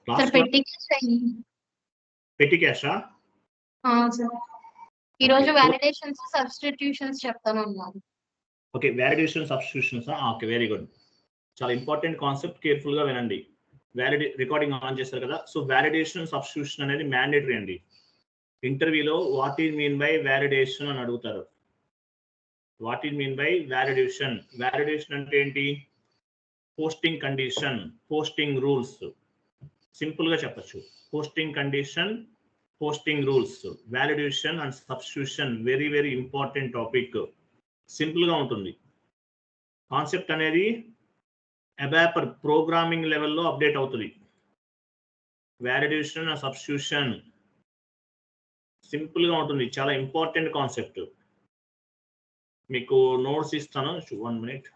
Sir పెట్టి క్యాషా? Sir ఈరోజు వాలిడేషన్స్ సబ్స్టిట్యూషన్స్ చెప్తానన్నారు. Okay, validation substitutions. Okay, very good. చాలా ఇంపార్టెంట్ కాన్సెప్ట్, కేర్ఫుల్ గా వినండి. రికార్డింగ్ ఆన్ చేస్తారు కదా. సో వాలిడేషన్ సబ్స్టిట్యూషన్ అనేది మ్యాండేటరీ అండి. ఇంటర్వ్యూలో what is mean by validation అని అడుగుతారు. What is mean by validation? Validation అంటే ఏంటి? Posting condition, posting rules. Simple గా చెప్పచ్చు, posting condition, posting rules. Validation and substitution very very important topic. Simple గా ఉంటుంది కాన్సెప్ట్ అనేది. అబాపర్ ప్రోగ్రామింగ్ లెవెల్లో అప్డేట్ అవుతుంది. వాలిడేషన్ అండ్ సబ్స్టిట్యూషన్ సింపుల్ గా ఉంటుంది, చాలా ఇంపార్టెంట్ కాన్సెప్ట్. మీకు నోట్స్ ఇస్తాను, 1 minute.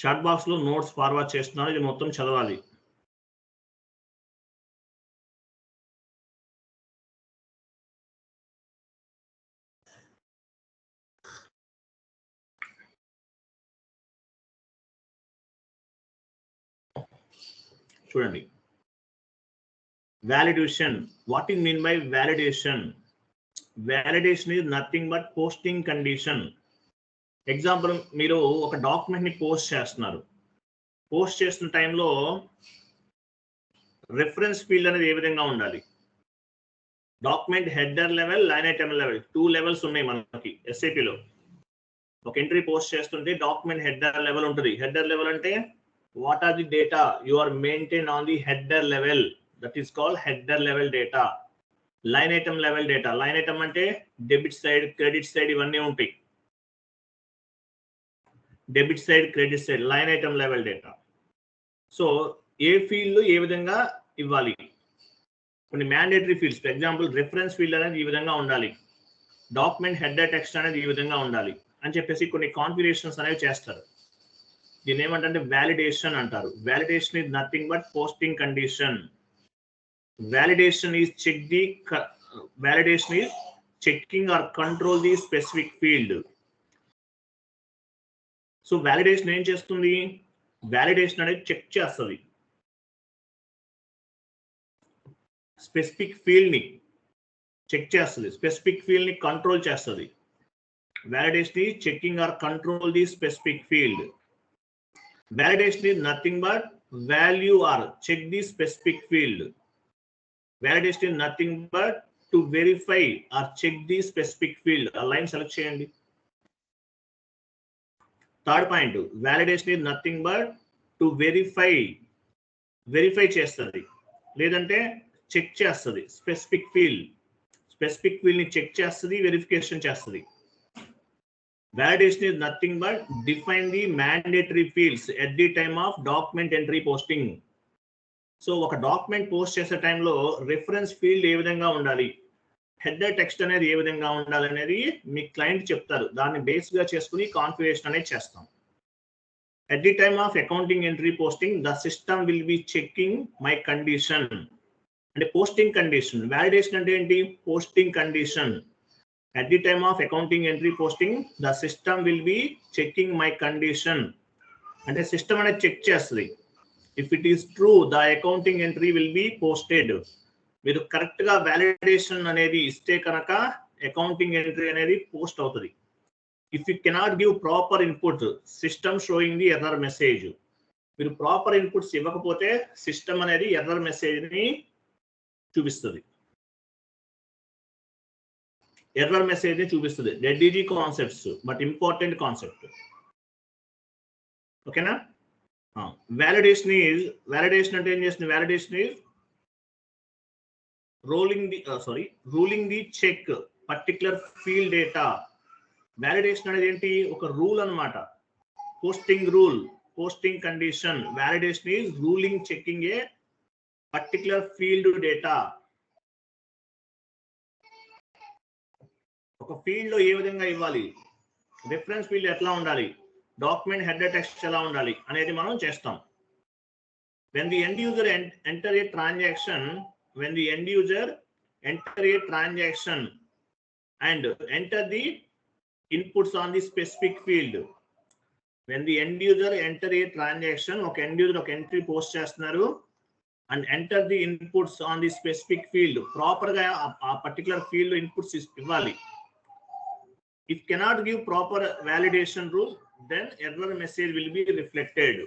చాట్ బాక్స్ లో నోట్స్ ఫార్వర్డ్ చేస్తున్నాను, ఇది మొత్తం చదవాలి. చూడండి, validation. What is mean by validation? Validation is nothing but posting condition. Example, మీరు ఒక డాక్యుమెంట్ ని పోస్ట్ చేస్తున్నారు. పోస్ట్ చేస్తున్న టైంలో రెఫరెన్స్ ఫీల్డ్ అనేది ఏ విధంగా ఉండాలి? Document header level, line item level, 2 levels ఉన్నాయి మనకి ఎస్ఏపిలో. ఒక ఎంట్రీ పోస్ట్ చేస్తుంటే డాక్యుమెంట్ హెడర్ లెవెల్ ఉంటుంది. హెడర్ లెవెల్ అంటే what are the data you are maintain on the header level, that is called header level data. Line item level data, line item ante debit side, credit side ivanni untayi. Debit side, credit side, line item level data. So A field ఏ విధంగా ఇవ్వాలి? కొన్ని mandatory fields, for example reference field అనేది ఈ విధంగా ఉండాలి, document header text అనేది ఈ విధంగా ఉండాలి అని చెప్పేసి కొన్ని కాన్ఫిగరేషన్స్ అనేవి చేస్తారు. దీని ఏమంటే వాలిడేషన్ అంటారు. Validation is nothing but posting condition. Validation is checking or control the specific field. So validation ఏం చేస్తుంది? వాలిడేషన్ అనేది చెక్ చేస్తుంది, స్పెసిఫిక్ ఫీల్డ్ ని చెక్ చేస్తుంది, స్పెసిఫిక్ ఫీల్డ్ ని కంట్రోల్ చేస్తుంది. Validation is checking or control the specific field. Validation is nothing but value or check the specific field. Validation is nothing but to verify or check the specific field. A line select cheyandi. Third point, validation is nothing but to verify chestadi ledante check chestadi specific field ni check chestadi, verification chestadi. Validation is nothing but define the mandatory fields at the time of document entry posting. So ఒక document post చేసే టైంలో reference field ఏ విధంగా ఉండాలి, header text అనేది ఏ విధంగా ఉండాలి అనేది మీ client చెప్తారు. దాన్ని బేస్ గా చేసుకుని కాన్ఫిగరేషన్ అనేది చేస్తాం. At the time of accounting entry posting, the system will be checking my condition. అంటే పోస్టింగ్ కండిషన్. వాలిడేషన్ అంటే ఏంటి? Posting condition. At the time of accounting entry posting, the system will be checking my condition. అంటే system అనేది check చేస్తుంది. If it is true, the accounting entry will be posted. మీరు correct గా validation అనేది ఇస్తే కనుక అకౌంటింగ్ ఎంట్రీ అనేది post అవుతుంది. If you cannot give proper input, system showing the error message. మీరు ప్రాపర్ ఇన్పుట్స్ ఇవ్వకపోతే సిస్టమ్ అనేది ఎర్రర్ మెసేజ్ ని చూపిస్తుంది. ఎర్రర్ మెసేజ్ ని చూపిస్తుంది. Dead easy concepts but important concept. ఓకేనా? వాలిడేషన్ అంటే ఏం చేస్తుంది? Validation is ruling the check particular field data. Validation అనేది ఏంటి? ఒక రూల్ అన్నమాట. Posting rule, posting condition. Validation is ruling checking a particular field data. ఒక ఫీల్డ్ లో ఏ విధంగా ఇవ్వాలి, రిఫరెన్స్ ఫీల్డ్ ఎట్లా ఉండాలి, డాక్యుమెంట్ హెడర్ టెక్స్ట్ ఎలా ఉండాలి అనేది మనం చేస్తాం. when the end user enter a transaction and enter the inputs on the specific field, when the end user enter a transaction, ఒక ఎండ్ యూజర్ ఒక ఎంట్రీ పోస్ట్ చేస్తున్నారు and enter the inputs on the specific field, proper గా ఆ particular field inputs ఇవ్వాలి. If cannot give proper validation rule then error message will be reflected.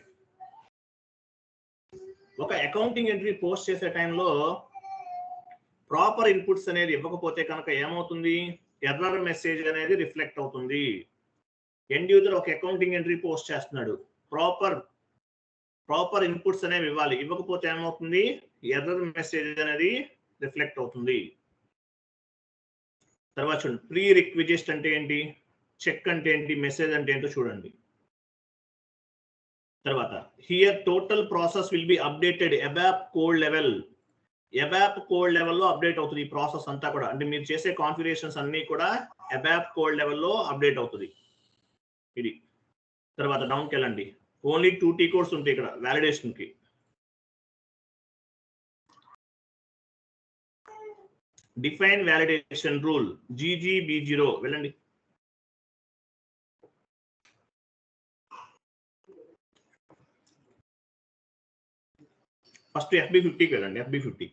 ఒక accounting entry post చేసే టైంలో proper inputs అనేది ఇవ్వకపోతే కనుక ఏమవుతుంది, ఎర్రర్ మెసేజ్ అనేది రిఫ్లెక్ట్ అవుతుంది. ఎండ్ యూజర్ ఒక అకౌంటింగ్ ఎంట్రీ పోస్ట్ చేస్తున్నాడు, ప్రాపర్ ఇన్పుట్స్ అనేవి ఇవ్వాలి, ఇవ్వకపోతే ఏమవుతుంది, ఎర్రర్ మెసేజ్ అనేది రిఫ్లెక్ట్ అవుతుంది. తర్వాత చూడండి, ప్రీ రిక్విజిస్ట్ అంటే ఏంటి, చెక్ అంటే ఏంటి, మెసేజ్ అంటే ఏంటో చూడండి. తర్వాత here total process will be updated ABAP code level. ABAP code లెవెల్లో అప్డేట్ అవుతుంది ఈ ప్రాసెస్ అంతా కూడా, అంటే మీరు చేసే కాన్ఫిగరేషన్స్ అన్ని కూడా అబాప్ కోడ్ లెవెల్లో అప్డేట్ అవుతుంది ఇది. తర్వాత డౌన్కి వెళ్ళండి, ఓన్లీ 2 T కోడ్స్ ఉంటాయి ఇక్కడ వాలిడేషన్ కి. డిఫైన్ వాలిడేషన్ రూల్ GGB0 వెళ్ళండి. ఫస్ట్ FB50కి వెళ్ళండి. FB50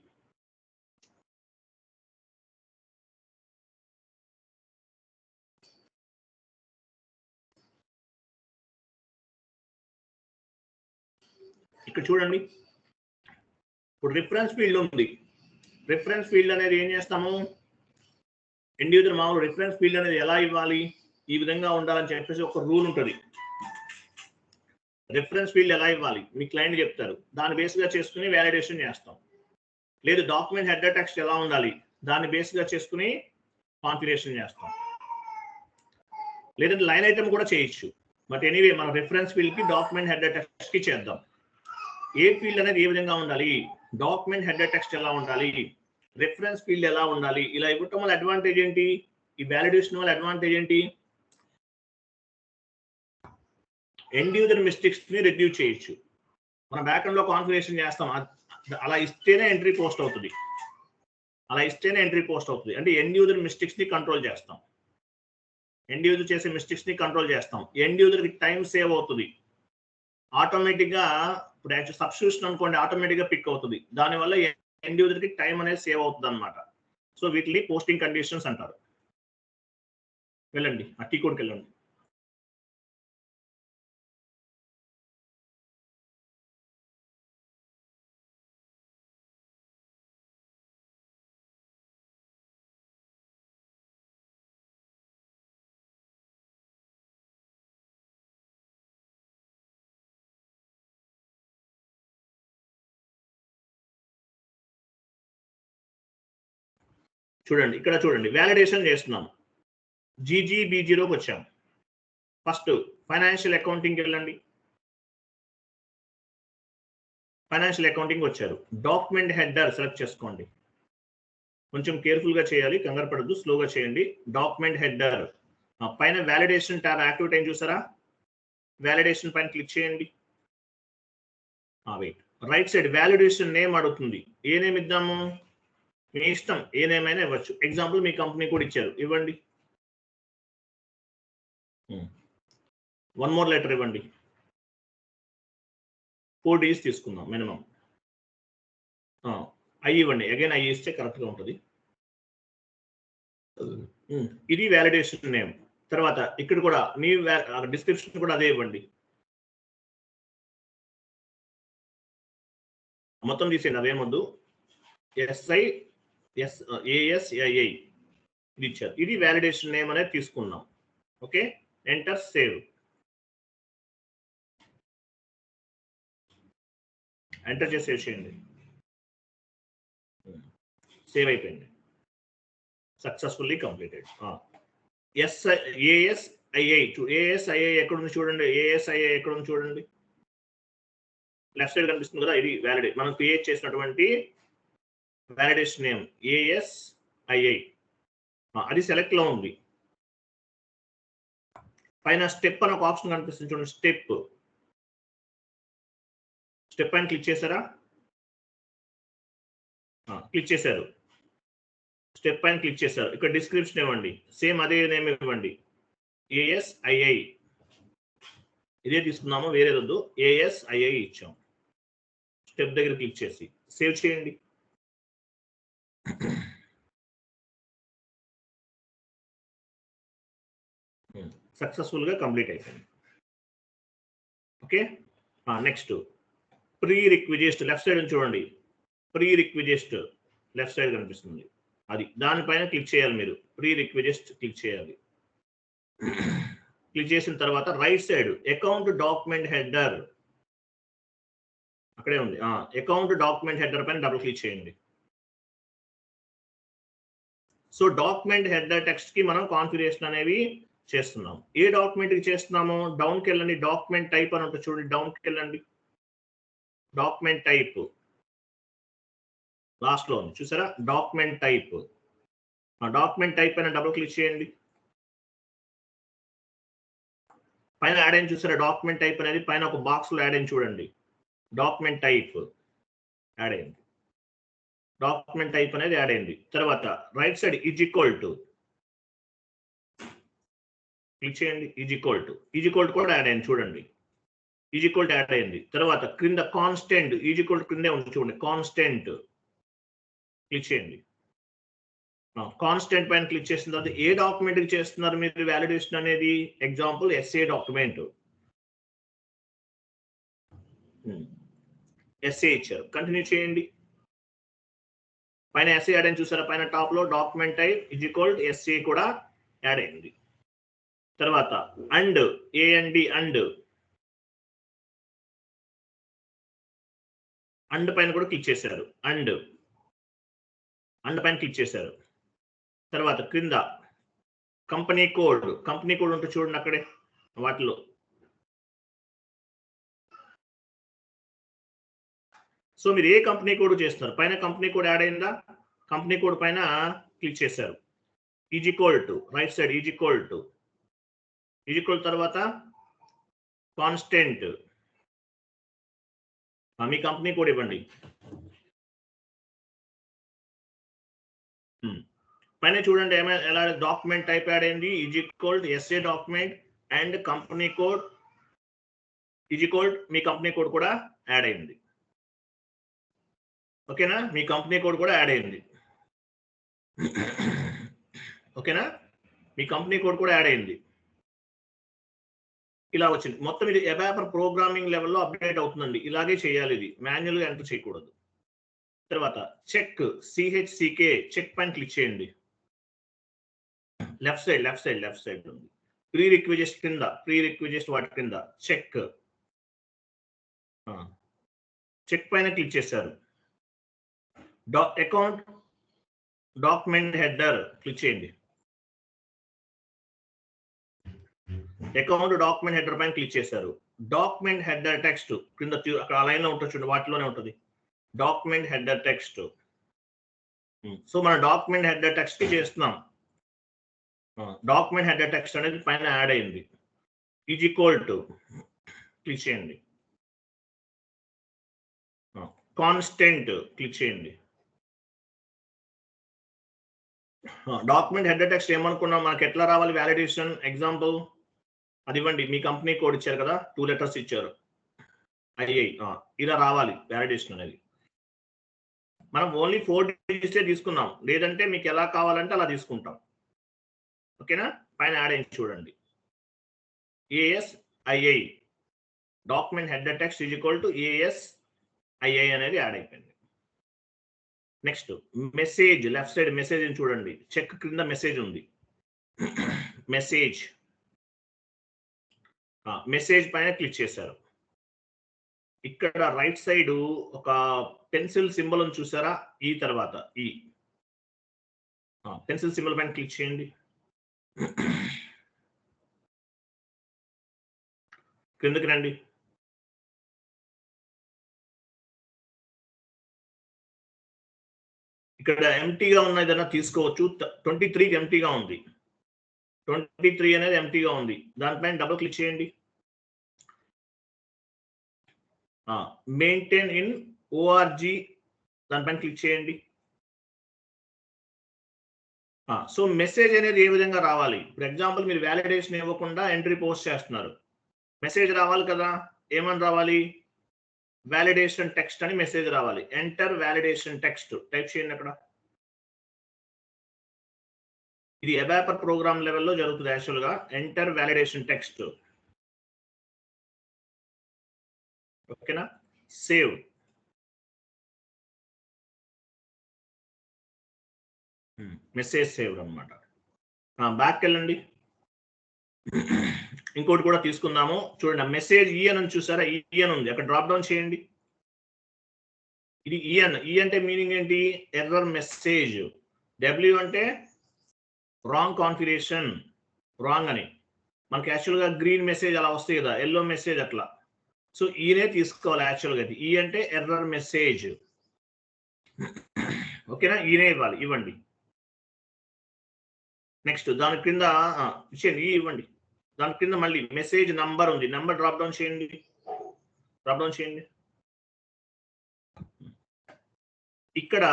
ఇక్కడ చూడండి. ఇప్పుడు రిఫరెన్స్ ఫీల్డ్ ఉంది. రిఫరెన్స్ ఫీల్డ్ అనేది ఏం చేస్తాము, ఎండ్ యూజర్ మామూలు రిఫరెన్స్ ఫీల్డ్ అనేది ఎలా ఇవ్వాలి, ఈ విధంగా ఉండాలని చెప్పేసి ఒక రూల్ ఉంటుంది. రిఫరెన్స్ ఫీల్డ్ ఎలా ఇవ్వాలి మీ క్లయింట్ చెప్తారు, దాన్ని బేస్గా చేసుకుని వ్యాలిడేషన్ చేస్తాం. లేదు డాక్యుమెంట్ హెడర్ టెక్స్ట్ ఎలా ఉండాలి, దాన్ని బేస్గా చేసుకుని కాన్ఫిగరేషన్ చేస్తాం. లేదంటే లైన్ ఐటమ్ కూడా చేయొచ్చు. బట్ ఎనీవే మన రిఫరెన్స్ ఫీల్డ్ కి డాక్యుమెంట్ హెడర్ టెక్స్ట్ కి చేద్దాం. ఏ ఫీల్డ్ అనేది ఏ విధంగా ఉండాలి, డాక్యుమెంట్ హెడర్ టెక్స్ట్ ఎలా ఉండాలి, రిఫరెన్స్ ఫీల్డ్ ఎలా ఉండాలి, ఇలా ఇవ్వటం వల్ల అడ్వాంటేజ్ ఏంటి, ఈ వాలిడేషన్ వల్ల అడ్వాంటేజ్ ఏంటి, ఎండ్ యూజర్ మిస్టేక్స్ ని రిడ్యూస్ చేయొచ్చు. మన బ్యాక్ఎండ్ లో కాన్ఫిగరేషన్ చేస్తాం, అలా ఇస్తేనే ఎంట్రీ పోస్ట్ అవుతుంది. అంటే ఎండ్ యూజర్ మిస్టేక్స్ ని కంట్రోల్ చేస్తాం. ఎండ్ యూజర్ చేసే మిస్టేక్స్ ని కంట్రోల్ చేస్తాం. ఎండ్ యూజర్ కి టైం సేవ్ అవుతుంది. ఆటోమేటిక్ గా ఇప్పుడు యాక్చువల్ సబ్స్టిట్యూషన్ అనుకోండి, ఆటోమేటిక్ గా పిక్ అవుతుంది. దానివల్ల ఎండ్ యూజర్ కి టైం అనేది సేవ్ అవుతుంది అనమాట. సో వీటిని పోస్టింగ్ కండిషన్స్ అంటారు. వెళ్ళండి ఆ టీ కోడ్కి వెళ్ళండి. చూడండి ఇక్కడ చూడండి, వ్యాలిడేషన్ చేస్తున్నాం. GGB0కి వచ్చాం. ఫస్ట్ ఫైనాన్షియల్ అకౌంటింగ్కి వెళ్ళండి. ఫైనాన్షియల్ అకౌంటింగ్ వచ్చారు. డాక్యుమెంట్ హెడర్ సెలెక్ట్ చేసుకోండి. కొంచెం కేర్ఫుల్ గా చేయాలి, కంగారు పడద్దు, స్లోగా చేయండి. డాక్యుమెంట్ హెడర్ పైన వ్యాలిడేషన్ ట్యాబ్ యాక్టివేట్ అయింది చూసారా, వ్యాలిడేషన్ పైన క్లిక్ చేయండి. Wait, right side validation name అడుగుతుంది. ఏ నేమ్ ఇద్దాము, మీ ఇష్టం, ఏ నేమ్ అయినా ఇవ్వచ్చు. ఎగ్జాంపుల్ మీ కంపెనీ కూడా ఇచ్చారు, ఇవ్వండి. 1 more లెటర్ ఇవ్వండి. 4 digits తీసుకుందాం మినిమం. ఐ ఇవ్వండి, అగైన్ ఐ ఇస్తే కరెక్ట్ గా ఉంటుంది. ఇది వ్యాలిడేషన్ నేమ్. తర్వాత ఇక్కడ కూడా మీ డిస్క్రిప్షన్ కూడా అదే ఇవ్వండి. మొత్తం తీసేయండి, అదేమొద్దు. ASII ఇది ఇచ్చారు. ఇది వ్యాలిడేషన్ నేమ్ అనేది తీసుకున్నాం. Okay, enter, save. ఎంటర్ చేసి సేవ్ చేయండి. సేవ్ అయిపోయింది, సక్సెస్ఫుల్లీ కంప్లీటెడ్. ASII ఎక్కడ ఉంది చూడండి, ASII ఎక్కడ ఉంది చూడండి, లెఫ్ట్ సైడ్ కనిపిస్తుంది కదా, ఇది వ్యాలిడేట్ మనం క్రియేట్ చేసినటువంటి వ్యాలిడేషన్ నేమ్ ASII. అది సెలెక్ట్ లో ఉంది. పైన స్టెప్ అని ఒక ఆప్షన్ కనిపిస్తుంది చూడండి, స్టెప్ పైన క్లిక్ చేశారా, క్లిక్ చేశారు. స్టెప్ పైన క్లిక్ చేశారు. ఇక్కడ డిస్క్రిప్షన్ ఇవ్వండి, సేమ్ అదే నేమ్ ఇవ్వండి, ASII. ఇదే తీసుకున్నాము, వేరే వద్దు. ASII ఇచ్చాం. స్టెప్ దగ్గర క్లిక్ చేసి సేవ్ చేయండి. సక్సెస్ఫుల్ గా కంప్లీట్ అయిపోయింది. Okay, next prerequisite left side చూడండి. ప్రీ రిక్విజిస్ట్ లెఫ్ట్ సైడ్ కనిపిస్తుంది, అది దానిపైన క్లిక్ చేయాలి. మీరు ప్రీ రిక్విజిస్ట్ క్లిక్ చేయాలి. క్లిక్ చేసిన తర్వాత right side account document header అక్కడే ఉంది. అకౌంట్ డాక్యుమెంట్ హెడర్ పైన డబుల్ క్లిక్ చేయండి. సో డాక్యుమెంట్ హెడర్ టెక్స్ట్ కి మనం కాన్ఫిగరేషన్ అనేవి చేస్తున్నాం. ఏ డాక్యుమెంట్ కి చేస్తున్నాము? డౌన్కి వెళ్ళండి, డాక్యుమెంట్ టైప్ అని ఉంటుంది చూడండి, డౌన్కి వెళ్ళండి. డాక్యుమెంట్ టైప్ లాస్ట్ లో ఉంది చూసారా, డాక్యుమెంట్ టైప్. డాక్యుమెంట్ టైప్ పైన డబుల్ క్లిక్ చేయండి. పైన యాడ్ అయిన చూసారా, డాక్యుమెంట్ టైప్ అనేది పైన ఒక బాక్స్ లో యాడ్ అయిన చూడండి. డాక్యుమెంట్ టైప్ యాడ్ అయింది, డాక్యుమెంట్ టైప్ అనేది యాడ్ అయింది. తర్వాత right side is equal to click చేయండి. ఈజ్ ఈక్వల్ టు కూడా యాడ్ అయింది చూడండి, ఈజ్ ఈక్వల్ టు యాడ్ అయింది. తర్వాత క్రింద కాన్స్టెంట్ ఈజ్ ఈక్వల్ టు క్రిందే ఉంది చూడండి, కాన్స్టెంట్ క్లిక్ చేయండి. కాన్స్టెంట్ పైన క్లిక్ చేసిన తర్వాత ఏ డాక్యుమెంట్ కి చేస్తున్నారు మీరు వ్యాలిడేషన్ అనేది? ఎగ్జాంపుల్ ఎస్ఏ డాక్యుమెంట్, ఎస్ఏ ఇచ్చారు, కంటిన్యూ చేయండి. పైన ఎస్ఏ యాడ్ అని చూసారా, పైన టాప్ లో document type is equal to SA కూడా యాడ్ అయింది. తర్వాత అండ్ ఏఎండి అండ్ పైన కూడా క్లిక్ చేశారు, అండ్ పైన క్లిక్ చేశారు. తర్వాత క్రింద కంపెనీ కోడ్ ఉంటుంది చూడండి అక్కడే వాటిలో. సో మీరు ఏ కంపెనీ కోడ్ చేస్తున్నారు? పైన కంపెనీ కోడ్ యాడ్ అయిందా? కంపెనీ కోడ్ పైన క్లిక్ చేశారు. Is equal to right side is equal to తర్వాత కాన్స్టెంట్, మీ కంపెనీ కోడ్ ఇవ్వండి. పైన చూడండి ఎలా డాక్యుమెంట్ టైప్ యాడ్ అయింది, is equal to SA document and company code is equal మీ కంపెనీ కోడ్ కూడా యాడ్ అయింది. ఓకేనా, మీ కంపెనీ కోడ్ కూడా యాడ్ అయింది. ఓకేనా, మీ కంపెనీ కోడ్ కూడా యాడ్ అయింది. ఇలా వచ్చింది మొత్తం. ఇది ఎబాపర్ ప్రోగ్రామింగ్ లెవెల్లో అప్డేట్ అవుతుందండి. ఇలాగే చేయాలి, ఇది మాన్యువల్ గా ఎంటర్ చేయకూడదు. తర్వాత చెక్ CHCK చెక్ పైన క్లిక్ చేయండి. లెఫ్ట్ సైడ్ ఉంది. ప్రీ రిక్విజిస్ట్ కింద, వాటి కింద చెక్ పైన క్లిక్ చేశారు. అకౌంట్ డాక్యుమెంట్ హెడర్ క్లిక్ చేయండి. అకౌంట్ డాక్యుమెంట్ హెడర్ పైన క్లిక్ చేశారు. డాక్యుమెంట్ హెడర్ టెక్స్ట్ కింద అక్కడ లైన్ లో ఉంటుంది చూడండి, వాటిలోనే ఉంటుంది డాక్యుమెంట్ హెడర్ టెక్స్ట్. సో మన డాక్యుమెంట్ హెడర్ టెక్స్ట్ కి చేస్తున్నాం. డాక్యుమెంట్ హెడర్ టెక్స్ట్ అనేది పైన యాడ్ అయింది. ఈజ్ ఈక్వల్ టు క్లిక్ చేయండి. కాన్స్టెంట్ క్లిక్ చేయండి. డాక్యుమెంట్ హెడర్ టెక్స్ట్ ఏమనుకున్నాం, మనకి ఎట్లా రావాలి వ్యాలిడేషన్? ఎగ్జాంపుల్ అది ఇవ్వండి. మీ కంపెనీ కోడ్ ఇచ్చారు కదా, 2 లెటర్స్ ఇచ్చారు, ఐఐ, ఇలా రావాలి వ్యాలిడేషన్ అనేది. మనం ఓన్లీ 4 డిజిట్సే తీసుకున్నాం, లేదంటే మీకు ఎలా కావాలంటే అలా తీసుకుంటాం. ఓకేనా, పైన యాడ్ అయింది చూడండి, ASII document header text is equal to ASII అనేది యాడ్ అయిపోయింది. Next message, left side message చూడండి, చెక్ క్రింద మెసేజ్ ఉంది. మెసేజ్ పైన క్లిక్ చేశారు. ఇక్కడ రైట్ సైడ్ ఒక పెన్సిల్ సింబల్ ఉంది చూసారా, ఈ తర్వాత ఈ పెన్సిల్ సింబల్ పైన క్లిక్ చేయండి. కిందకి రండి. ఇక్కడ ఎంటీగా ఉన్న ఏదైనా తీసుకోవచ్చు. 23 ఎంటీగా ఉంది, 23 అనేది ఎంటీగా ఉంది. దానిపైన డబుల్ క్లిక్ చేయండి. మెయింటైన్ ఇన్ ORG దానిపైన క్లిక్ చేయండి. సో మెసేజ్ అనేది ఏ విధంగా రావాలి? ఫర్ ఎగ్జాంపుల్ మీరు వ్యాలిడేషన్ ఇవ్వకుండా ఎంట్రీ పోస్ట్ చేస్తున్నారు, మెసేజ్ రావాలి కదా, ఏమని రావాలి? వ్యాలిడేషన్ టెక్స్ట్ అని మెసేజ్ రావాలి. ఎంటర్ వ్యాలిడేషన్ టెక్స్ట్ టైప్ చేయండి అక్కడ. ఇది అబాపర్ ప్రోగ్రామ్ లెవెల్లో జరుగుతుంది యాక్చువల్గా. Enter validation text. ఓకేనా? సేవ్. మెసేజ్ సేవ్ అనమాట. బ్యాక్ వెళ్ళండి. ఇంకోటి కూడా తీసుకుందాము. చూడండి, మెసేజ్ ఈఎన్ అని చూసారా? ఈఎన్ ఉంది అక్కడ, డ్రాప్ డౌన్ చేయండి. ఇది ఈఎన్. ఈ అంటే మీనింగ్ ఏంటి? Error message. డబ్ల్యూ అంటే రాంగ్ కాన్ఫిగరేషన్, రాంగ్ అని. మనకి యాక్చువల్గా గ్రీన్ మెసేజ్ అలా వస్తాయి కదా, ఎల్లో మెసేజ్ అట్లా. సో ఈనే తీసుకోవాలి యాక్చువల్గా. ఈ అంటే ఎర్రర్ మెసేజ్. ఓకేనా? ఈనే ఇవ్వాలి. ఇవ్వండి. నెక్స్ట్ దాని కింద ఇచ్చేయండి, ఇవ్వండి. దాని కింద మళ్ళీ మెసేజ్ నంబర్ ఉంది, నంబర్ డ్రాప్ డౌన్ చేయండి. డ్రాప్ డౌన్ చేయండి. ఇక్కడ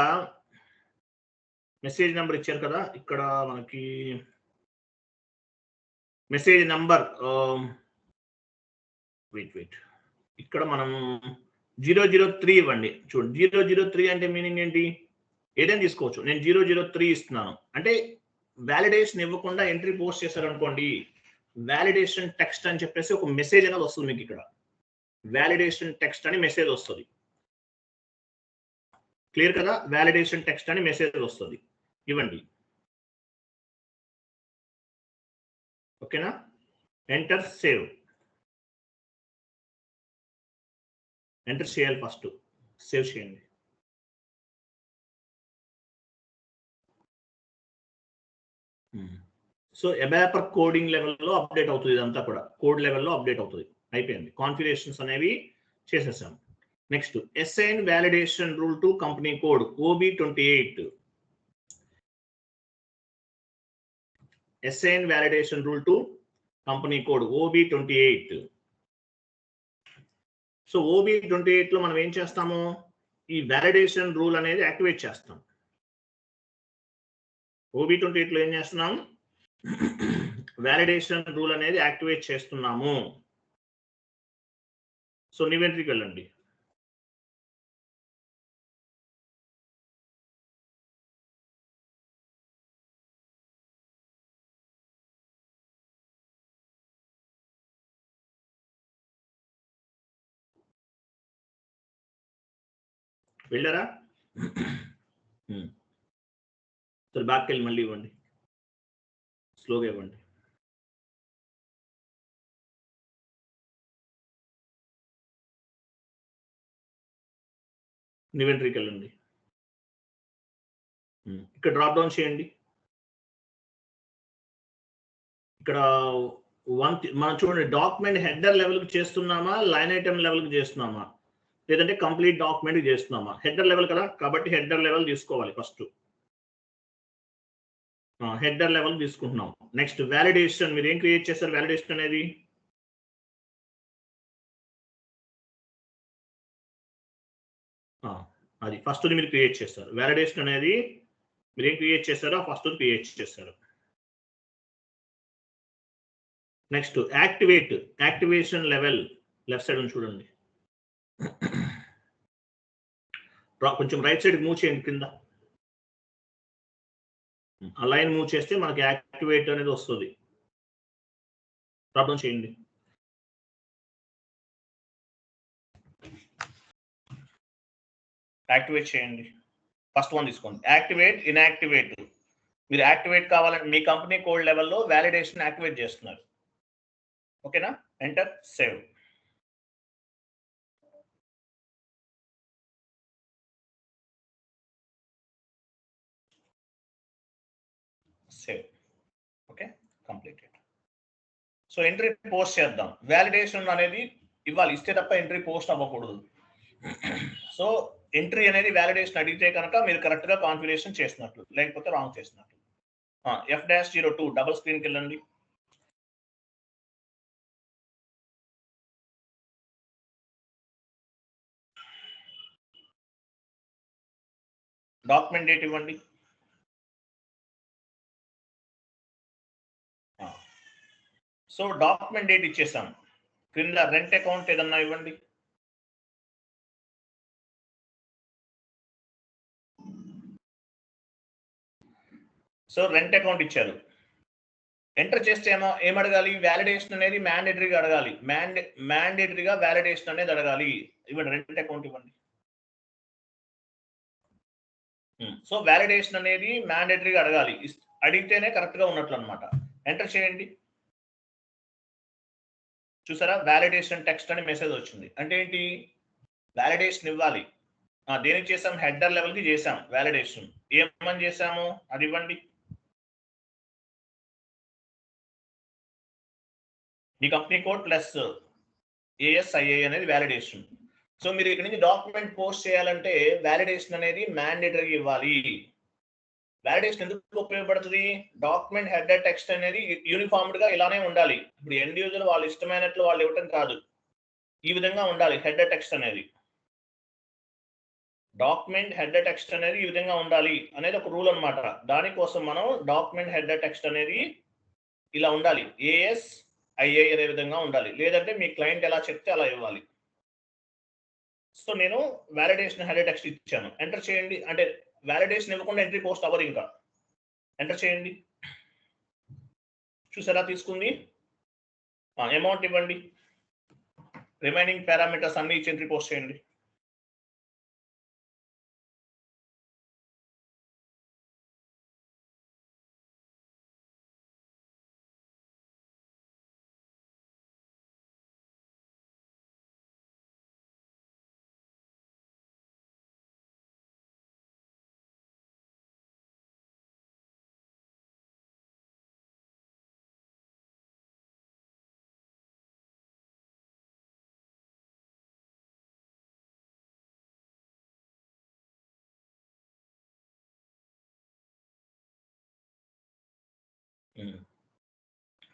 మెసేజ్ నంబర్ ఇచ్చారు కదా, ఇక్కడ మనకి మెసేజ్ నంబర్ వెయిట్ ఇక్కడ మనం 003 ఇవ్వండి. చూడండి, 003 అంటే మీనింగ్ ఏంటి? ఏదైనా తీసుకోవచ్చు. నేను 003 ఇస్తున్నాను అంటే వ్యాలిడేషన్ ఇవ్వకుండా ఎంట్రీ పోస్ట్ చేశారు అనుకోండి, వ్యాలిడేషన్ టెక్స్ట్ అని చెప్పేసి ఒక మెసేజ్ అనేది వస్తుంది మీకు. ఇక్కడ వ్యాలిడేషన్ టెక్స్ట్ అని మెసేజ్ వస్తుంది. క్లియర్ కదా? వ్యాలిడేషన్ టెక్స్ట్ అని మెసేజ్ వస్తుంది. ఇవ్వండి. ఓకేనా? Enter save. ఎంటర్ చేయాలి ఫస్ట్. సేవ్ చేయండి. సో అబాపర్ కోడింగ్ లెవెల్లో అప్డేట్ అవుతుంది. ఇదంతా కూడా కోడ్ లెవెల్లో అప్డేట్ అవుతుంది. అయిపోయింది. కాన్ఫిగరేషన్స్ అనేవి చేసేసాం. Next assign validation rule to company code OB28. Assign validation rule to company code OB28. So OB28 లో మనం ఏం చేస్తాము? ఈ వ్యాలిడేషన్ రూల్ అనేది యాక్టివేట్ చేస్తాం. OB28 లో ఏం చేస్తున్నాం? వ్యాలిడేషన్ రూల్ అనేది యాక్టివేట్ చేస్తున్నాము. సో న్యూ ఎంట్రీకి వెళ్ళండి. వెళ్ళారా? సరే బ్యాక్ వెళ్ళి మళ్ళీ ఇవ్వండి. స్లోగా ఇవ్వండి. న్యూ ఎంట్రీకి వెళ్ళండి. ఇక్కడ డ్రాప్ డౌన్ చేయండి. ఇక్కడ మనం చూడండి, డాక్యుమెంట్ హెడర్ లెవెల్కి చేస్తున్నామా, లైన్ ఐటమ్ లెవెల్కి చేస్తున్నామా, లేదంటే కంప్లీట్ డాక్యుమెంట్ చేస్తున్నామా? హెడర్ లెవెల్ కదా, కాబట్టి హెడర్ లెవెల్ తీసుకోవాలి ఫస్ట్. హెడర్ లెవెల్ తీసుకుంటున్నాం. Next validation. మీరు ఏం క్రియేట్ చేస్తారు? వ్యాలిడేషన్ అనేది అది ఫస్ట్ మీరు క్రియేట్ చేస్తారు. వ్యాలిడేషన్ అనేది మీరు ఏం క్రియేట్ చేస్తారో ఫస్ట్ క్రియేట్ చేస్తారు. Next activate. Activation level left side ఉంది చూడండి. కొంచెం రైట్ సైడ్ మూవ్ చేయండి. కింద ఆ లైన్ మూవ్ చేస్తే మనకి యాక్టివేట్ అనేది వస్తుంది. డ్రాప్ డౌన్ చేయండి. యాక్టివేట్ చేయండి. ఫస్ట్ వన్ తీసుకోండి. Activate, inactivate. మీరు యాక్టివేట్ కావాలంటే మీ కంపెనీ కోడ్ లెవెల్లో వ్యాలిడేషన్ యాక్టివేట్ చేస్తున్నారు. ఓకేనా? Enter save. Save. Okay, completed. So entry post చేద్దాం. వ్యాలిడేషన్ అనేది ఇవ్వాలి, ఇస్తే తప్ప ఎంట్రీ పోస్ట్ అవ్వకూడదు. సో ఎంట్రీ అనేది వ్యాలిడేషన్ అడిగితే కనుక మీరు కరెక్ట్ గా కాన్ఫిగరేషన్ చేసినట్లు, లేకపోతే రాంగ్ చేసినట్లు. F-02 డబుల్ స్క్రీన్కి వెళ్ళండి. డాక్యుమెంట్ డేట్ ఇవ్వండి. సో డాక్యుమెంట్ డేట్ ఇచ్చేసాం. క్రింద రెంట్ అకౌంట్ ఏదన్నా ఇవ్వండి. సో రెంట్ అకౌంట్ ఇచ్చారు. ఎంటర్ చేస్తే ఏమడగాలి? వ్యాలిడేషన్ అనేది మ్యాండేటరీగా అడగాలి. మ్యాండేటరీగా వ్యాలిడేషన్ అనేది అడగాలి. ఇవ్వండి, రెంట్ అకౌంట్ ఇవ్వండి. సో వ్యాలిడేషన్ అనేది మ్యాండేటరీగా అడగాలి. అడిగితేనే కరెక్ట్ గా ఉన్నట్లు అనమాట. ఎంటర్ చేయండి. చూసారా, వ్యాలిడేషన్ టెక్స్ట్ అని మెసేజ్ వచ్చింది. అంటే ఏంటి? వ్యాలిడేషన్ ఇవ్వాలి. దేనికి చేసాం? హెడర్ లెవెల్ కి చేసాం వ్యాలిడేషన్. ఏమని చేసాము అది ఇవ్వండి. ఈ కంపెనీ కోడ్ ప్లస్ ASII అనేది వ్యాలిడేషన్. సో మీరు ఇక్కడ నుంచి డాక్యుమెంట్ పోస్ట్ చేయాలంటే వ్యాలిడేషన్ అనేది మ్యాండేటరీ ఇవ్వాలి. వ్యాలిడేషన్ ఎందుకు ఉపయోగపడుతుంది? డాక్యుమెంట్ హెడర్ టెక్స్ట్ అనేది యూనిఫామ్డ్ గా ఇలానే ఉండాలి. ఇప్పుడు ఎండ్ యూజర్ వాళ్ళు ఇష్టమైనట్లు వాళ్ళు ఇవ్వటం కాదు, ఈ విధంగా ఉండాలి హెడర్ టెక్స్ట్ అనేది. డాక్యుమెంట్ హెడర్ టెక్స్ట్ అనేది ఈ విధంగా ఉండాలి అనేది ఒక రూల్ అనమాట. దానికోసం మనం డాక్యుమెంట్ హెడర్ టెక్స్ట్ అనేది ఇలా ఉండాలి, ASII అనే విధంగా ఉండాలి. లేదంటే మీ క్లయింట్ ఎలా చెప్తే అలా ఇవ్వాలి. సో నేను వ్యాలిడేషన్ హెడర్ టెక్స్ట్ ఇచ్చాను. ఎంటర్ చేయండి. అంటే వ్యాలిడేషన్ ఇవ్వకుండా ఎంట్రీ పోస్ట్ అవ్వదు. ఇంకా ఎంటర్ చేయండి. చూసారా తీసుకుంది. అమౌంట్ ఇవ్వండి. రిమైనింగ్ పారామీటర్స్ అన్ని ఇచ్చి ఎంట్రీ పోస్ట్ చేయండి.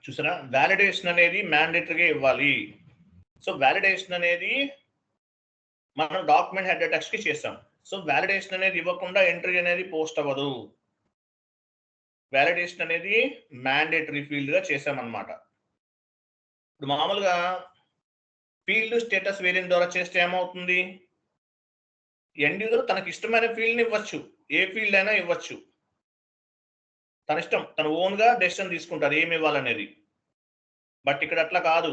చూసారా, వ్యాలిడేషన్ అనేది మ్యాండేటరీగా ఇవ్వాలి. సో వ్యాలిడేషన్ అనేది మనం డాక్యుమెంట్ హెడర్ టెక్స్ట్ కి చేసాం. సో వ్యాలిడేషన్ అనేది ఇవ్వకుండా ఎంట్రీ అనేది పోస్ట్ అవ్వదు. వ్యాలిడేషన్ అనేది మ్యాండేటరీ ఫీల్డ్ గా చేసామన్నమాట. ఇప్పుడు మామూలుగా ఫీల్డ్ స్టేటస్ వేరియంట్ ద్వారా చేస్తే ఏమవుతుంది? ఎండ్ యూజర్ తనకి ఇష్టమైన ఫీల్డ్ ని ఇవ్వచ్చు, ఏ ఫీల్డ్ అయినా ఇవ్వచ్చు. తన ఇష్టం, తన ఓన్ గా డెసిషన్ తీసుకుంటారు ఏమి ఇవ్వాలనేది. బట్ ఇక్కడ అట్లా కాదు.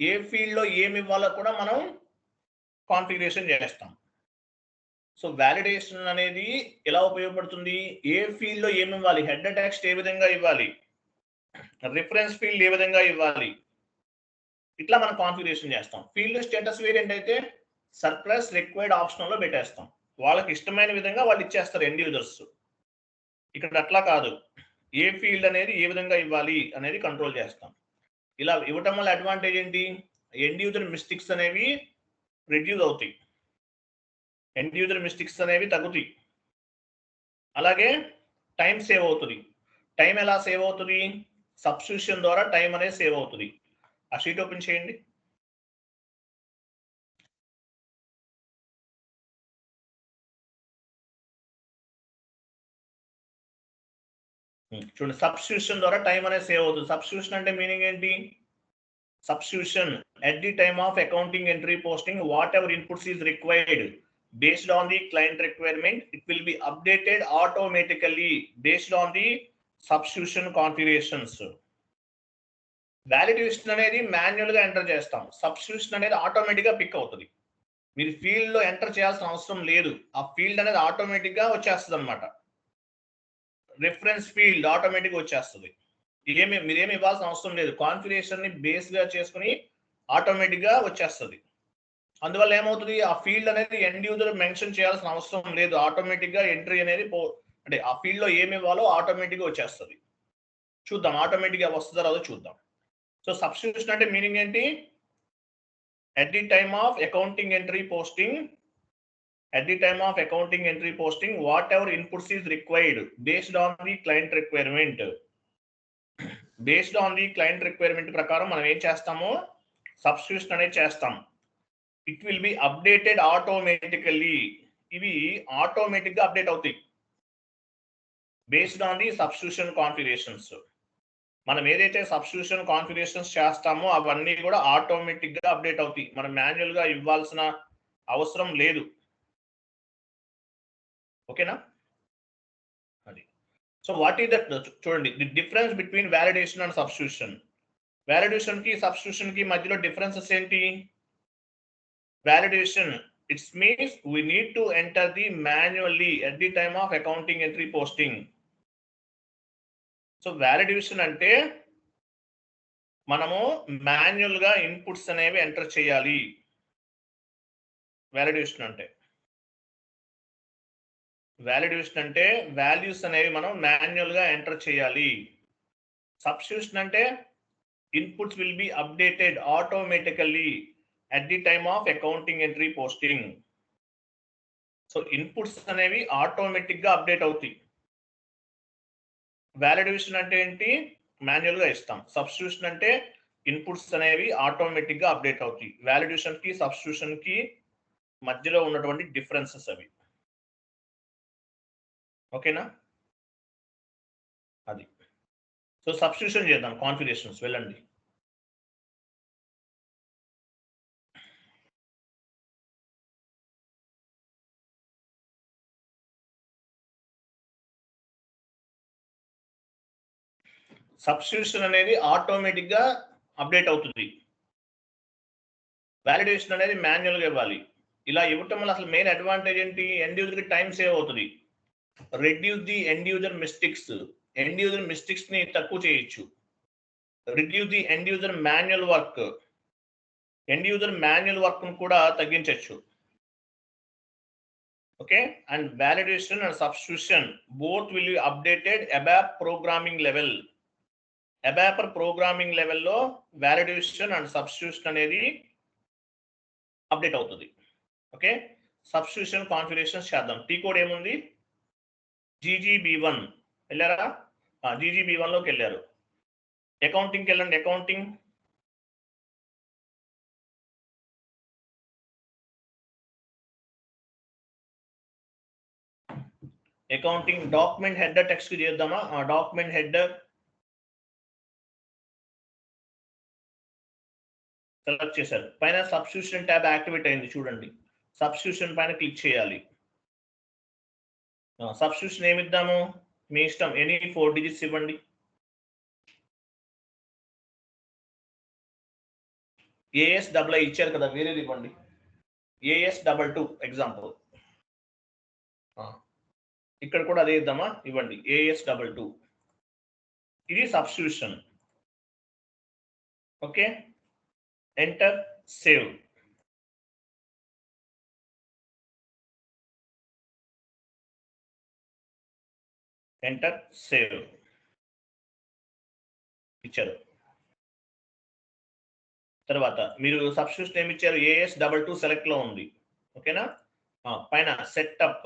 ఏ ఫీల్డ్ లో ఏమి ఇవ్వాలో కూడా మనం కాన్ఫిగరేషన్ చేస్తాం. సో వ్యాలిడేషన్ అనేది ఎలా ఉపయోగపడుతుంది? ఏ ఫీల్డ్ లో ఏమి ఇవ్వాలి, హెడర్ టెక్స్ట్ ఏ విధంగా ఇవ్వాలి, రిఫరెన్స్ ఫీల్డ్ ఏ విధంగా ఇవ్వాలి, ఇట్లా మనం కాన్ఫిగరేషన్ చేస్తాం. ఫీల్డ్ స్టేటస్ వేరియంట్ అయితే సర్ప్లస్ రిక్వైర్డ్ ఆప్షన్ లో పెట్టేస్తాం. వాళ్ళకి ఇష్టమైన విధంగా వాళ్ళు ఇచ్చేస్తారు ఎండ్ యూజర్స్. ఇక్కడ అట్లా కాదు. ఏ ఫీల్డ్ అనేది ఏ విధంగా ఇవ్వాలి అనేది కంట్రోల్ చేస్తాం. ఇలా ఇవ్వటం వల్ల అడ్వాంటేజ్ ఏంటి? ఎండ్ యూజర్ మిస్టేక్స్ అనేవి రిడ్యూస్ అవుతాయి, ఎండ్ యూజర్ మిస్టేక్స్ అనేవి తగ్గుతాయి. అలాగే టైం సేవ్ అవుతుంది. టైం ఎలా సేవ్ అవుతుంది? సబ్స్టిట్యూషన్ ద్వారా టైం అనేది సేవ్ అవుతుంది. ఆ షీట్ ఓపెన్ చేయండి. చూడండి, సబ్స్టిట్యూషన్ ద్వారా టైం అనేది సేవ్ అవుతుంది. సబ్స్టిట్యూషన్ అంటే మీనింగ్ ఏంటి? Substitution at the time of accounting entry posting, whatever inputs is required based on the client requirement, it will be updated automatically based on the substitution configurations. Validation అనేది manual గా enter చేస్తాం, substitution అనేది automatic గా pick అవుతుంది. మీరు field లో enter చేయాల్సిన అవసరం లేదు, ఆ ఫీల్డ్ అనేది ఆటోమేటిక్ గా వచ్చేస్తుంది అనమాట. రిఫరెన్స్ ఫీల్డ్ ఆటోమేటిక్ గా వచ్చేస్తుంది. మీరేమి ఇవ్వాల్సిన అవసరం లేదు. కాన్ఫిగరేషన్ ని బేస్ గా చేసుకుని ఆటోమేటిక్ గా వచ్చేస్తుంది. అందువల్ల ఏమవుతుంది? ఆ ఫీల్డ్ అనేది ఎండ్ యూజర్ మెన్షన్ చేయాల్సిన అవసరం లేదు. ఆటోమేటిక్ గా ఎంట్రీ అనేది అంటే ఆ ఫీల్డ్ లో ఏమి ఇవ్వాలో ఆటోమేటిక్ గా వచ్చేస్తుంది. చూద్దాం ఆటోమేటిక్ గా వస్తుందో రాదో చూద్దాం. సో సబ్స్టిట్యూషన్ అంటే మీనింగ్ ఏంటి? at the time of accounting entry posting, whatever inputs is required based on the client requirement. Based on the client requirement ప్రకారం మనం ఏం చేస్తామో సబ్స్టిట్యూషన్ అనేది చేస్తాం. It will be updated automatically. ఇవి ఆటోమేటిక్ గా అప్డేట్ అవుతాయి based on the substitution configurations. మనం ఏదైతే సబ్స్టిట్యూషన్ కాన్ఫిగరేషన్స్ చేస్తామో అవన్నీ కూడా ఆటోమేటిక్ గా అప్డేట్ అవుతాయి. మనం మాన్యువల్ గా ఇవ్వాల్సిన అవసరం లేదు. ఓకేనా? అది. So what is that? చూడండి, the difference between validation and substitution. Validation కి సబ్స్టిట్యూషన్ కి మధ్యలో డిఫరెన్సెస్ ఏంటి? Validation, it means we need to enter the manually at the time of accounting entry posting. So validation అంటే మనము manual గా inputs అనేవి enter చేయాలి. వాలిడేషన్ అంటే వాల్యూస్ అనేవి మనం మాన్యువల్ గా ఎంటర్ చేయాలి. సబ్స్టిట్యూషన్ అంటే inputs will be updated automatically at the time of accounting entry posting. So inputs అనేవి ఆటోమేటిక్ గా అప్డేట్ అవుతాయి. వాలిడేషన్ అంటే ఏంటి? మాన్యువల్ గా ఇస్తాం. సబ్స్టిట్యూషన్ అంటే ఇన్పుట్స్ అనేవి ఆటోమేటిక్ గా అప్డేట్ అవుతాయి. వాలిడేషన్ కి సబ్స్టిట్యూషన్ కి మధ్యలో ఉన్నటువంటి డిఫరెన్సెస్ అవి. ఓకేనా? అది. సో సబ్స్టిట్యూషన్ చేద్దాం. కాన్ఫిగరేషన్స్ వెళ్ళండి. సబ్స్టిట్యూషన్ అనేది ఆటోమేటిక్ గా అప్డేట్ అవుతుంది. వాలిడేషన్ అనేది మాన్యువల్ గా ఇవ్వాలి. ఇలా ఇవ్వటం వల్ల అసలు మెయిన్ అడ్వాంటేజ్ ఏంటి? ఎండ్ యూజర్ కి టైం సేవ్ అవుతుంది. Reduce the end user mistakes. End user mistakes ని తక్కువ చేయొచ్చు. Reduce the end user manual work. End user manual work ను కూడా తగ్గించవచ్చు. Okay, and validation and substitution both will be updated ABAP programming level. ABAPer programming లెవెల్లో validation and substitution అనేది update అవుతుంది. Okay, substitution configurations చేద్దాం. T code ఏముంది? GGB1 వెళ్ళారా? GGB1 లోకి వెళ్ళారు. అకౌంటింగ్కి వెళ్ళండి. అకౌంటింగ్ డాక్యుమెంట్ హెడర్ టెక్స్ట్ కి చేద్దామా? డాక్యుమెంట్ హెడర్ సెలెక్ట్ చేశారు. పైన సబ్స్టిట్యూషన్ ట్యాబ్ యాక్టివేట్ అయింది చూడండి. సబ్స్టిట్యూషన్ పైన క్లిక్ చేయాలి. సబ్స్టిట్యూషన్ ఏమి ఇద్దాము? మీ ఇష్టం, ఎనీ 4 digits ఇవ్వండి. ASII ఇచ్చారు కదా, వేరేది ఇవ్వండి. AS22 example. ఇక్కడ కూడా అదే ఇద్దామా? ఇవ్వండి AS22. ఇది substitution. Okay, enter, save. Enter, save ఇచ్చారు. తర్వాత మీరు సబ్స్టిట్యూషన్ ఏమి ఇచ్చారు? AS22 సెలెక్ట్ లో ఉంది. ఓకేనా? పైన సెటప్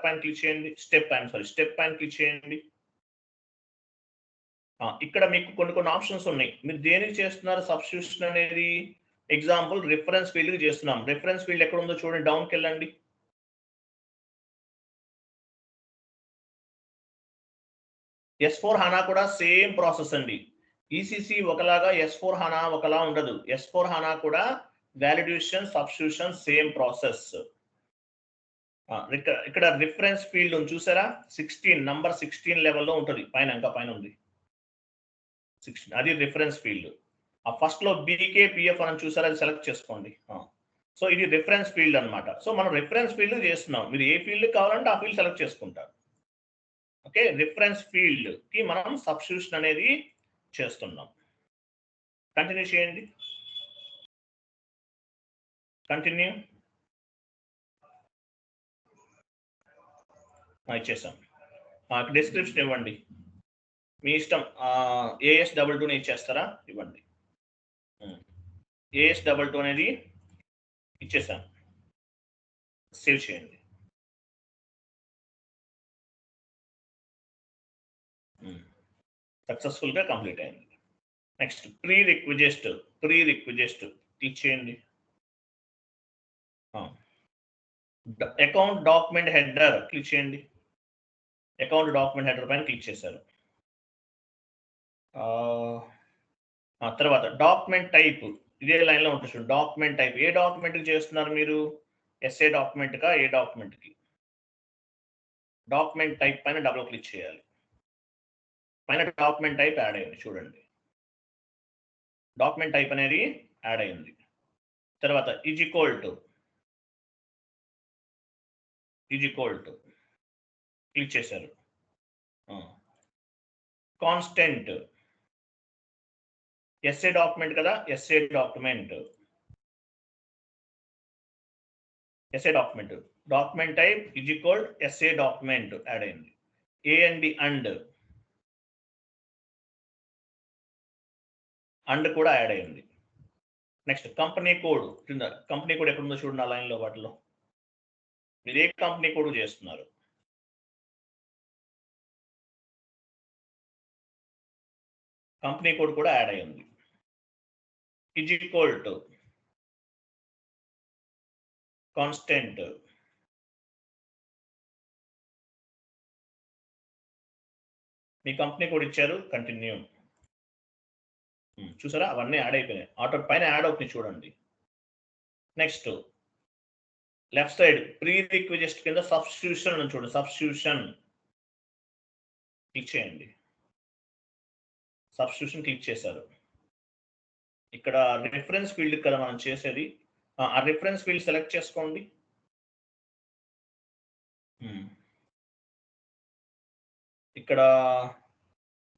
పైన క్లిక్ చేయండి. స్టెప్ పైన క్లిక్ చేయండి. ఇక్కడ మీకు కొన్ని ఆప్షన్స్ ఉన్నాయి. మీరు దేనికి చేస్తున్నారు సబ్స్టిట్యూషన్ అనేది? ఎగ్జాంపుల్ రిఫరెన్స్ ఫీల్డ్ చేస్తున్నాం. రిఫరెన్స్ ఫీల్డ్ ఎక్కడ ఉందో చూడండి, డౌన్కి వెళ్ళండి. S4 HANA కూడా సేమ్ ప్రాసెస్ అండి. ECC ఒకలాగా, S4 HANA ఒకలా ఉండదు. S4 HANA కూడా వాలిడేషన్, సబ్స్టిట్యూషన్ సేమ్ ప్రాసెస్. ఇక్కడ రిఫరెన్స్ ఫీల్డ్ ఉంది చూసారా? 16 నంబర్ 16 లెవెల్లో ఉంటుంది. ఇంకా పైన ఉంది 16. అది రిఫరెన్స్ ఫీల్డ్. ఆ ఫస్ట్ లో BKPF అని చూసారా? అది సెలెక్ట్ చేసుకోండి. సో ఇది రిఫరెన్స్ ఫీల్డ్ అన్నమాట. సో మనం రిఫరెన్స్ ఫీల్డ్ చేస్తున్నాం. మీరు ఏ ఫీల్డ్ కావాలంటే ఆ ఫీల్డ్ సెలెక్ట్ చేసుకుంటారు. ఓకే, రిఫరెన్స్ ఫీల్డ్ కి మనం సబ్స్టిట్యూషన్ అనేది చేస్తున్నాం. కంటిన్యూ చేయండి. కంటిన్యూ ఇచ్చేసాం. డిస్క్రిప్షన్ ఇవ్వండి, మీ ఇష్టం. AS22 ఇచ్చేస్తారా? ఇవ్వండి. AS22 అనేది ఇచ్చేసాం. సేవ్ చేయండి. సక్సెస్ఫుల్ గా కంప్లీట్ అయింది. నెక్స్ట్ ప్రీ రిక్వెస్ట్ క్లిక్ చేయండి. అకౌంట్ డాక్యుమెంట్ హెడర్ క్లిక్ చేయండి. అకౌంట్ డాక్యుమెంట్ హెడర్ పైన క్లిక్ చేశారు. తర్వాత డాక్యుమెంట్ టైప్ ఇదే లైన్లో ఉంటుంది చూడండి. డాక్యుమెంట్ టైప్ ఏ డాక్యుమెంట్కి చేస్తున్నారు మీరు? ఎస్ఏ డాక్యుమెంట్కా ఏ డాక్యుమెంట్కి? డాక్యుమెంట్ టైప్ పైన డబుల్ క్లిక్ చేయాలి. పైన డాక్యుమెంట్ టైప్ యాడ్ అయింది చూడండి. డాక్యుమెంట్ టైప్ అనేది యాడ్ అయింది. తర్వాత ఈజ్ ఈక్వల్ టు క్లిక్ చేశారు. కాన్స్టెంట్ ఎస్ఏ డాక్యుమెంట్ కదా, SA document document type is equal SA document add అయింది. ఏ అండ్ బి అండ్ కూడా యాడ్ అయింది. Next company code company code ఎక్కడ ఉందో చూడండి ఆ లైన్లో. వాటిలో మీరు ఏ కంపెనీ కోడ్ చేస్తున్నారు? కంపెనీ కోడ్ కూడా యాడ్ అయింది. ఈజ్ ఈక్వల్ టు కాన్స్టెంట్ మీ కంపెనీ కోడ్ ఇచ్చారు, కంటిన్యూ. చూసారా అవన్నీ యాడ్ అయిపోయినాయి. ఆటో పైన యాడ్ అవుతుంది చూడండి. Next left side pre request కింద సబ్స్టిట్యూషన్ అని చూడండి. సబ్స్టిట్యూషన్ క్లిక్ చేయండి. సబ్స్టిట్యూషన్ క్లిక్ చేశారు. ఇక్కడ రిఫరెన్స్ ఫీల్డ్ కదా మనం చేసేది. ఆ రిఫరెన్స్ ఫీల్డ్ సెలెక్ట్ చేసుకోండి. ఇక్కడ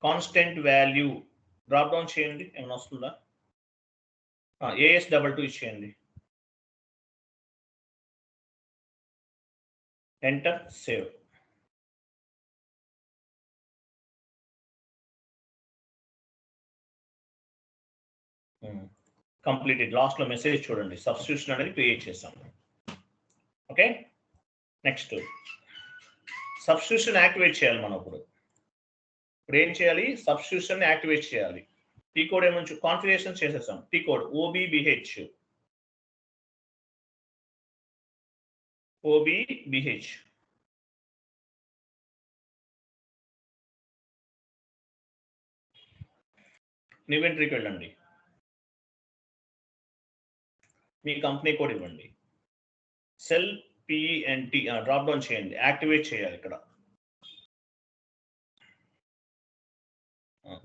కాన్స్టెంట్ వాల్యూ డ్రాప్ డౌన్ చేయండి, ఏమైనా వస్తుందా? AS22 ఇచ్చేయండి. Enter, save. కంప్లీటెడ్. లాస్ట్లో మెసేజ్ చూడండి, సబ్స్టిట్యూషన్ అనేది క్రియేట్ చేసాం. ఓకే, నెక్స్ట్ సబ్స్టిట్యూషన్ యాక్టివేట్ చేయాలి మనం. ఇప్పుడు ఏం చేయాలి? సబ్స్టిట్యూషన్ యాక్టివేట్ చేయాలి. టీ కోడ్ ఏమొచ్చు కాన్ఫిగరేషన్ చేసేసాం. టీ కోడ్ OBBH ఇన్వెంటరీకి వెళ్ళండి. మీ కంపెనీ కోడ్ ఇవ్వండి. సెల్ PENT డ్రాప్ డౌన్ చేయండి, యాక్టివేట్ చేయాలి. ఇక్కడ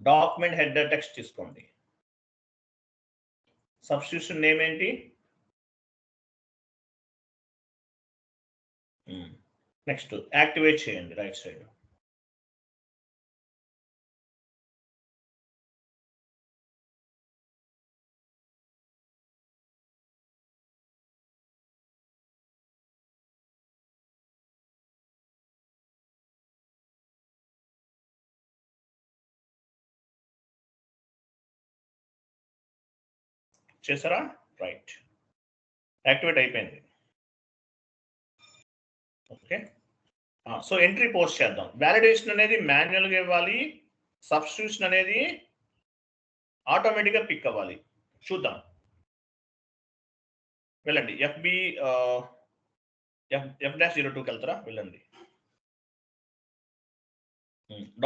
డాక్యుమెంట్ హెడర్ టెక్స్ట్ తీసుకోండి. సబ్స్టిట్యూషన్ నేమ్ ఏంటి? నెక్స్ట్ యాక్టివేట్ చేయండి రైట్ సైడ్. చేసారా? రైట్, యాక్టివేట్ అయిపోయింది. ఓకే, సో ఎంట్రీ పోస్ట్ చేద్దాం. వ్యాలిడేషన్ అనేది మాన్యువల్గా ఇవ్వాలి, సబ్స్టిట్యూషన్ అనేది ఆటోమేటిక్గా పిక్ అవ్వాలి. చూద్దాం. వెళ్ళండి, F-02కి వెళ్తారా? వెళ్ళండి.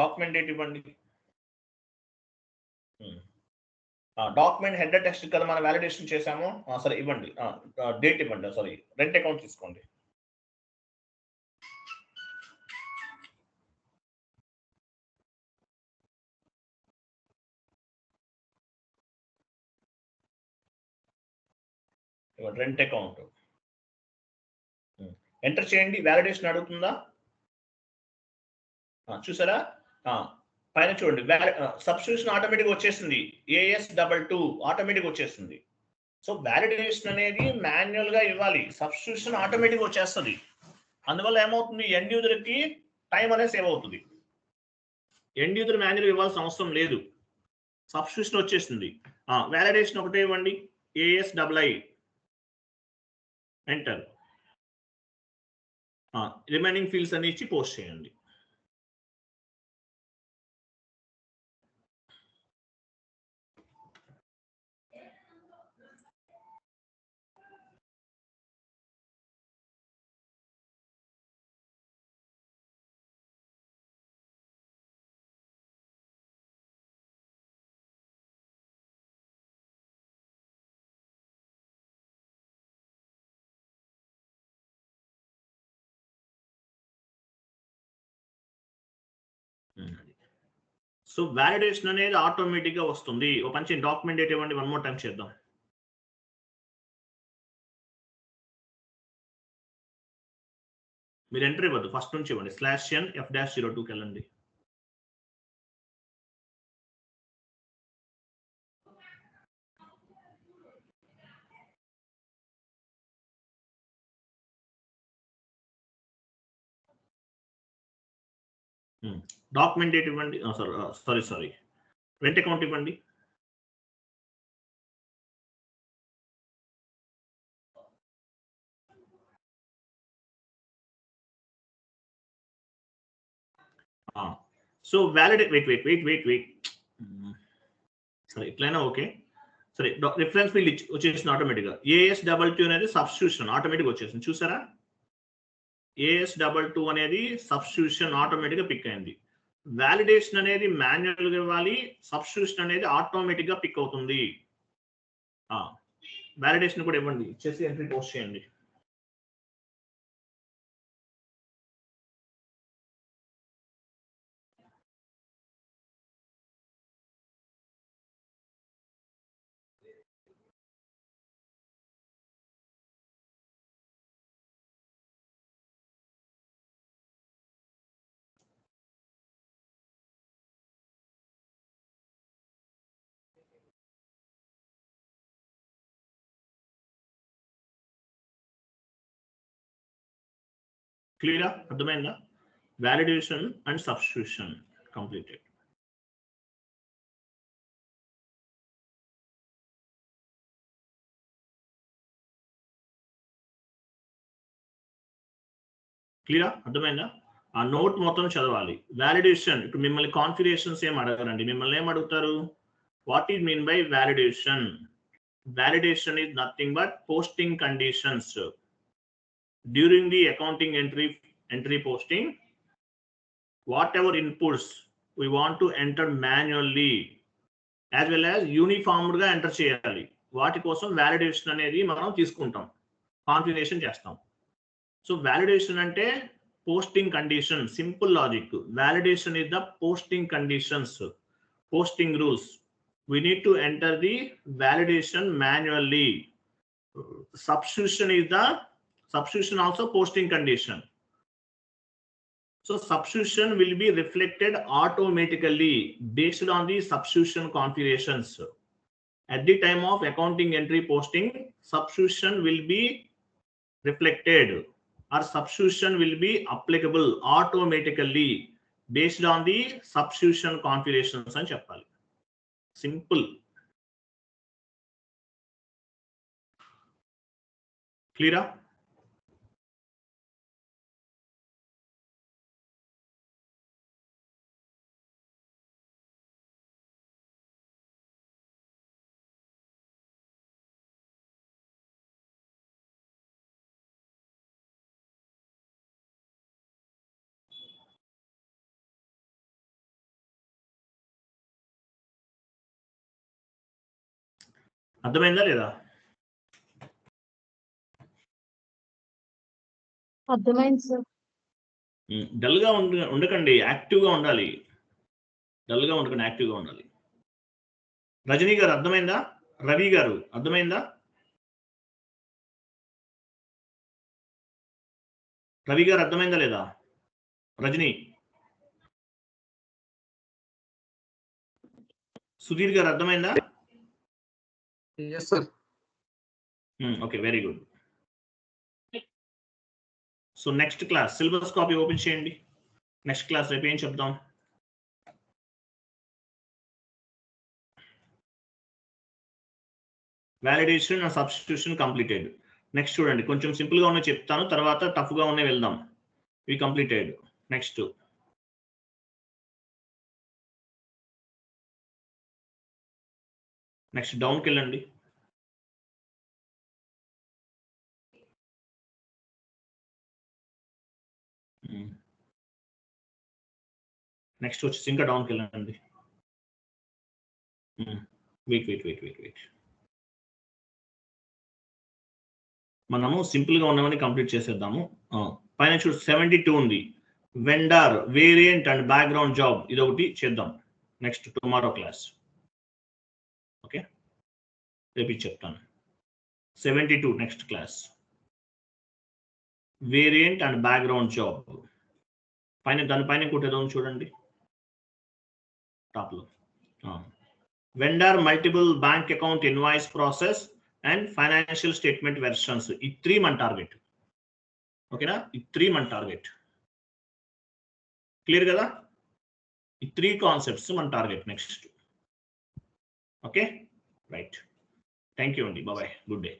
డాక్యుమెంట్ డేట్ ఇవ్వండి. డాక్యుమెంట్ హెడర్ టెక్స్ట్ కదా మనం వ్యాలిడేషన్ చేసాము. సరే ఇవ్వండి, డేట్ ఇవ్వండి. సారీ, రెంట్ అకౌంట్ తీసుకోండి. రెంట్ అకౌంట్ ఎంటర్ చేయండి. వ్యాలిడేషన్ అడుగుతుందా? చూసారా? పైన చూడండి, సబ్స్టిట్యూషన్ ఆటోమేటిక్ వచ్చేసింది. AS22 ఆటోమేటిక్ వచ్చేసింది. సో వ్యాలిడేషన్ అనేది మాన్యువల్ గా ఇవ్వాలి, సబ్స్టిట్యూషన్ ఆటోమేటిక్ వచ్చేస్తుంది. అందువల్ల ఏమవుతుంది? ఎండ్ యూజర్ కి టైం అనేది సేవ్ అవుతుంది. ఎండ్ యూజర్ మాన్యువల్ ఇవ్వాల్సిన అవసరం లేదు, సబ్స్టిట్యూషన్ వచ్చేసింది. వ్యాలిడేషన్ ఒకటే ఇవ్వండి, ASII ఎంటర్. రిమైనింగ్ ఫీల్డ్స్ అన్ని ఇచ్చి పోస్ట్ చేయండి. సో వాలిడేషన్ అనేది ఆటోమేటిక్ గా వస్తుంది. ఒక మంచి డాక్యుమెంట్ డేట్ ఇవ్వండి, 1 more time చేద్దాం. మీరు ఎంటర్ ఇవ్వద్దు, ఫస్ట్ నుంచి ఇవ్వండి. /n f-02కి వెళ్ళండి. డాక్యుమెంట్ డేట్ ఇవ్వండి. సారీ రెంట్ అకౌంట్ ఇవ్వండి. సో వ్యాలిడేట్ వెయిట్ సరే ఇట్లయినా ఓకే. సరే రిఫరెన్స్ ఫీల్డ్ వచ్చేసింది ఆటోమేటిక్గా. AS22 అనేది సబ్స్టిట్యూషన్ ఆటోమేటిక్ వచ్చేసింది, చూసారా? AS22 అనేది సబ్స్టిట్యూషన్ ఆటోమేటిక్గా పిక్ అయింది. వాలిడేషన్ అనేది మాన్యువల్గా ఇవ్వాలి, సబ్స్టిట్యూషన్ అనేది ఆటోమేటిక్గా పిక్ అవుతుంది. వాలిడేషన్ కూడా ఇవ్వండి, ఇచ్చేసి ఎంట్రీ పోస్ట్ చేయండి. క్లియరా? అర్థమైందా? Validation and substitution completed. క్లియరా? అర్థమైందా? ఆ నోట్ మొత్తం చదవాలి. వాలిడేషన్ ఇప్పుడు మిమ్మల్ని కాన్ఫిగరేషన్స్ ఏం అడగరండి, మిమ్మల్ని ఏం అడుగుతారు? What is mean by validation? Validation is nothing but posting conditions during the accounting entry posting. Whatever inputs we want to enter manually as well as uniformed గా ఎంటర్ చేయాలి, వాటి కోసం వాలిడేషన్ అనేది మనం తీసుకుంటాం, కాన్ఫిగరేషన్ చేస్తాం. సో వాలిడేషన్ అంటే posting condition, simple logic. Validation is the posting conditions, posting rules. We need to enter the validation manually. Substitution also posting condition. So substitution will be reflected automatically based on the substitution configurations. At the time of accounting entry posting, substitution will be reflected or substitution will be applicable automatically based on the substitution configurations అని చెప్పాలి. Simple. క్లియరా? అర్థమైందా లేదా? అర్థమైంది sir. Dull గా ఉండకండి, active గా ఉండాలి. డల్ గా ఉండకండి, యాక్టివ్ గా ఉండాలి. రజనీ గారు అర్థమైందా? రవి గారు అర్థమైందా? రవి గారు అర్థమైందా లేదా? రజనీ, సుధీర్ గారు అర్థమైందా? Yes sir. Okay, very good. So next class syllabus copy open చేయండి. నెక్స్ట్ క్లాస్ రేపు ఏం చెప్దాం? Validation and substitution completed. Next చూడండి, కొంచెం సింపుల్ గా ఉన్నాయి చెప్తాను, తర్వాత టఫ్ గా ఉన్నాయి వెళ్దాం. ఇవి కంప్లీటెడ్. నెక్స్ట్ డౌన్కి వెళ్ళండి. నెక్స్ట్ వచ్చేసి ఇంకా డౌన్కి వెళ్ళండి. వెయిట్ మనము సింపుల్ గా ఉన్నవని కంప్లీట్ చేసేద్దాము. పైన చూడు 72 ఉంది. Vendor, variant and background job, ఇది ఒకటి చేద్దాం. Next tomorrow class. ఓకే, రేపు చెప్తాను. 72 next class. Variant and background job పైన, దానిపైన ఇంకోటి ఏదో ఉంది చూడండి టాప్లో. Vendor multiple bank account invoice process and financial statement versions. ఈ 3 మన టార్గెట్. ఓకేనా, ఈ 3 మన టార్గెట్. క్లియర్ కదా? ఈ 3 కాన్సెప్ట్స్ మన target next. Okay right, thank you అండి, బాయ్, గుడ్ డే.